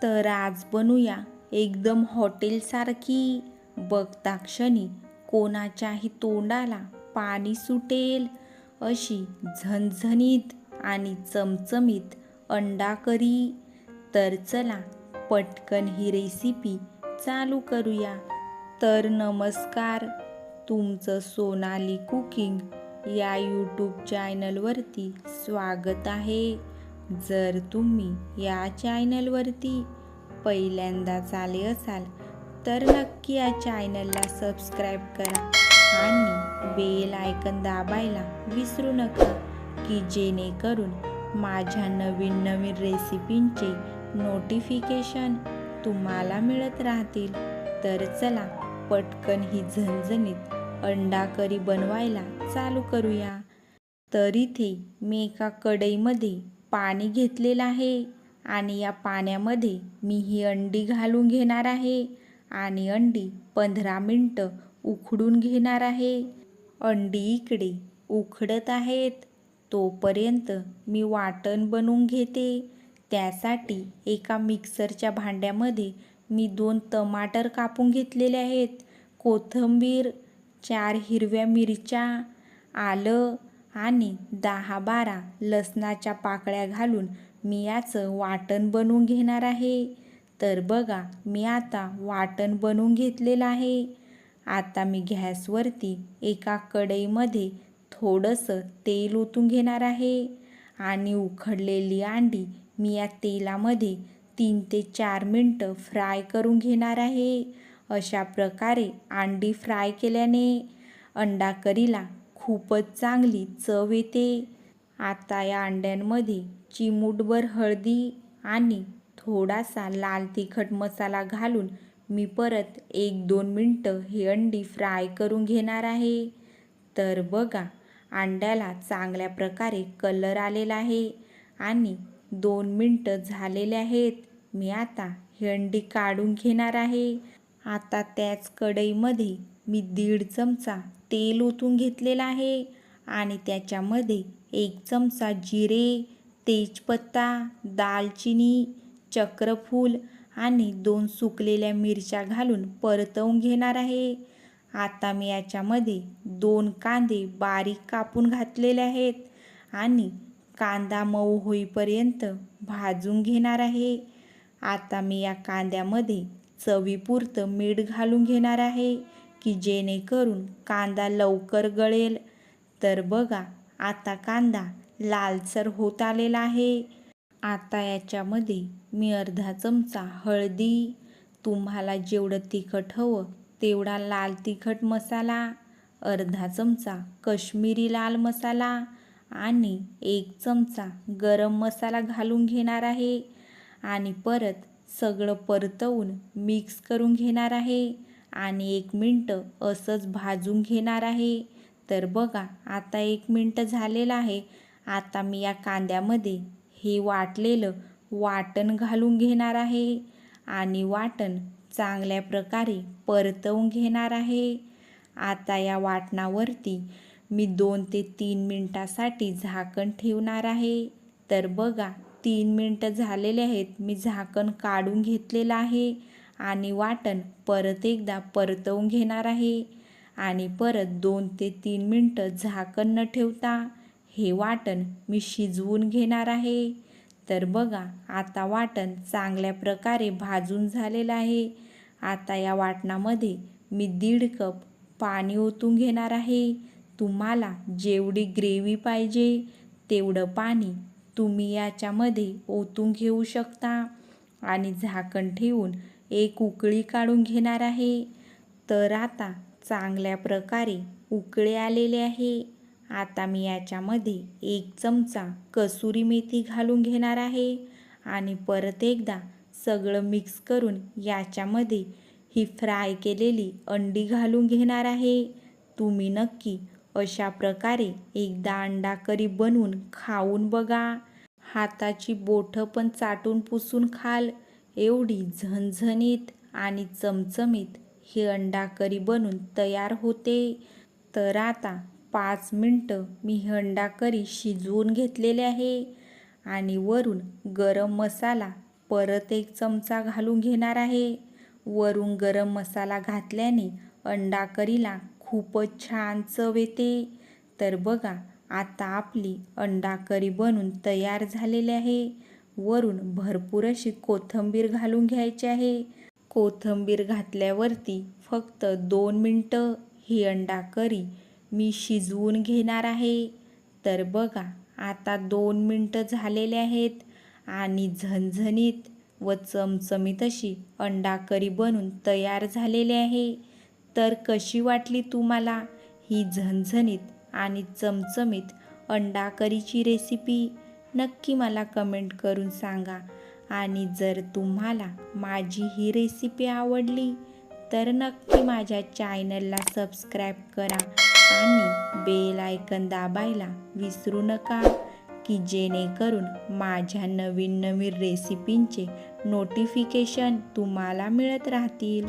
तर आज बनवूया एकदम हॉटेलसारखी. बघता क्षणी कोणाच्याही तोंडाला पाणी सुटेल अशी झणझणीत आणि चमचमीत अंडा करी. तर चला पटकन ही रेसिपी चालू करूया. तर नमस्कार, तुमचं सोनाली कुकिंग या यूट्यूब चॅनलवरती स्वागत आहे. जर तुम्ही या चॅनलवरती पहिल्यांदाच आले असाल तर नक्की या चॅनलला सबस्क्राईब करा आणि बेल आयकन दाबायला विसरू नका, की जेणेकरून माझ्या नवीन नवीन रेसिपींचे नोटिफिकेशन तुम्हाला मिळत राहतील. तर चला पटकन ही झणझणीत अंडा करी बनवायला चालू करूया. तर इथे मी एका कढईमध्ये पाणी घेतलेलं आहे आणि या पाण्यामध्ये मी ही अंडी घालून घेणार आहे आणि अंडी 15 मिनटं उकडून घेणार आहे. अंडी इकडे उकडत आहेत, तोपर्यंत मी वाटण बनवून घेते. त्यासाठी एका मिक्सरच्या भांड्यामध्ये मी 2 टमाटर कापून घेतलेले आहेत, कोथिंबीर, 4 हिरव्या मिरच्या, आलं आणि 10-12 लसणाच्या पाकळ्या घालून मी याचं वाटण बनवून घेणार आहे. तर बघा, मी आता वाटण बनवून घेतलेलं आहे. आता मी गॅसवरती एका कढईमध्ये थोडंसं तेल ओतून घेणार आहे आणि उकडलेली अंडी मी या तेलामध्ये 3 ते 4 मिनटं फ्राय करून घेणार आहे. अशा प्रकारे अंडी फ्राय केल्याने अंडा करीला खूपच चांगली चव येते. आता या अंड्यांमध्ये चिमूटभर हळदी आणि थोडासा लाल तिखट मसाला घालून मी परत 1-2 मिनटं ही अंडी फ्राय करून घेणार आहे. तर बघा, अंड्याला चांगल्या प्रकारे कलर आलेला आहे आणि 2 मिनटं झालेले आहेत. मी आता ही अंडी काढून घेणार आहे. आता त्याच कढईमध्ये मी 1.5 चमचा तेल ओतून घेतलेला आहे आणि त्याच्यामध्ये 1 चमचा जिरे, तेजपत्ता, दालचिनी, चक्रफूल आणि 2 सुकलेल्या मिरच्या घालून परतवून घेणार आहे. आता मी याच्यामध्ये 2 कांदे बारीक कापून घातलेले आहेत आणि कांदा मऊ होईपर्यंत भाजून घेणार आहे. आता मी या कांद्यामध्ये चवीपुरतं मीठ घालून घेणार आहे, की जेणेकरून कांदा लवकर गळेल. तर बघा, आता कांदा लालसर होत आलेला आहे. आता याच्यामध्ये मी अर्धा चमचा हळदी, तुम्हाला जेवढं तिखट हवं तेवढा लाल तिखट मसाला, अर्धा चमचा काश्मीरी लाल मसाला आणि 1 चमचा गरम मसाला घालून घेणार आहे आणि परत सगळं परतवून मिक्स करून घेणार आहे आणि 1 मिनटं असंच भाजून घेणार आहे. तर बघा, आता 1 मिनटं झालेलं आहे. आता मी या कांद्यामध्ये हे वाटलेलं वाटण घालून घेणार आहे आणि वाटण चांगल्या प्रकारे परतवून घेणार आहे. आता या वाटणावरती मी 2 ते 3 मिनटासाठी झाकण ठेवणार आहे. तर बघा, 3 मिनटं झालेले आहेत. मी झाकण काढून घेतलेलं आहे आणि वाटण परत एकदा परतवून घेणार आहे आणि परत 2 ते 3 मिनटं झाकण न ठेवता हे वाटण मी शिजवून घेणार आहे. तर बघा, आता वाटण चांगल्या प्रकारे भाजून झालेलं आहे. आता या वाटणामध्ये मी 1.5 कप पाणी ओतून घेणार आहे. तुम्हाला जेवढी ग्रेव्ही पाहिजे तेवढं पाणी तुम्ही याच्यामध्ये ओतून घेऊ शकता आणि झाकण ठेवून एक उकळी काढून घेणार आहे. तर आता चांगल्या प्रकारे उकळी आलेले आहे. आता मी याच्यामध्ये 1 चमचा कसुरी मेथी घालून घेणार आहे आणि परत एकदा सगळं मिक्स करून याच्यामध्ये ही फ्राय केलेली अंडी घालून घेणार आहे. तुम्ही नक्की अशा प्रकारे एकदा अंडा करी बनवून खाऊन बघा. हाताची बोटं पण चाटून पुसून खाल एवढी झणझणीत आणि चमचमीत ही अंडा करी बनून तयार होते. तर आता 5 मिनटं मी ही अंडा करी शिजवून घेतलेले आहे आणि वरून गरम मसाला परत 1 चमचा घालून घेणार आहे. वरून गरम मसाला घातल्याने अंडा करीला खूपच छान चव येते. तर बघा, आता आपली अंडा करी बनून तयार झालेली आहे. वरून भरपूर अशी कोथिंबीर घालून घ्यायची आहे. कोथिंबीर घातल्यावरती फक्त 2 मिनिटं ही अंडा करी मी शिजवून घेणार आहे. तर बघा, आता 2 मिनिटं झालेले आहेत आणि झणझणीत व चमचमीत अशी अंडा करी बनून तयार झालेली आहे. तर कशी वाटली तुम्हाला ही झणझणीत आणि चमचमीत अंडा करीची रेसिपी? नक्की मला कमेंट करून सांगा. आणि जर तुम्हाला माझी ही रेसिपी आवडली तर नक्की माझ्या चॅनलला सबस्क्राईब करा आणि बेल आयकन दाबायला विसरू नका, की जेणेकरून माझ्या नवीन नवीन रेसिपींचे नोटिफिकेशन तुम्हाला मिळत राहतील.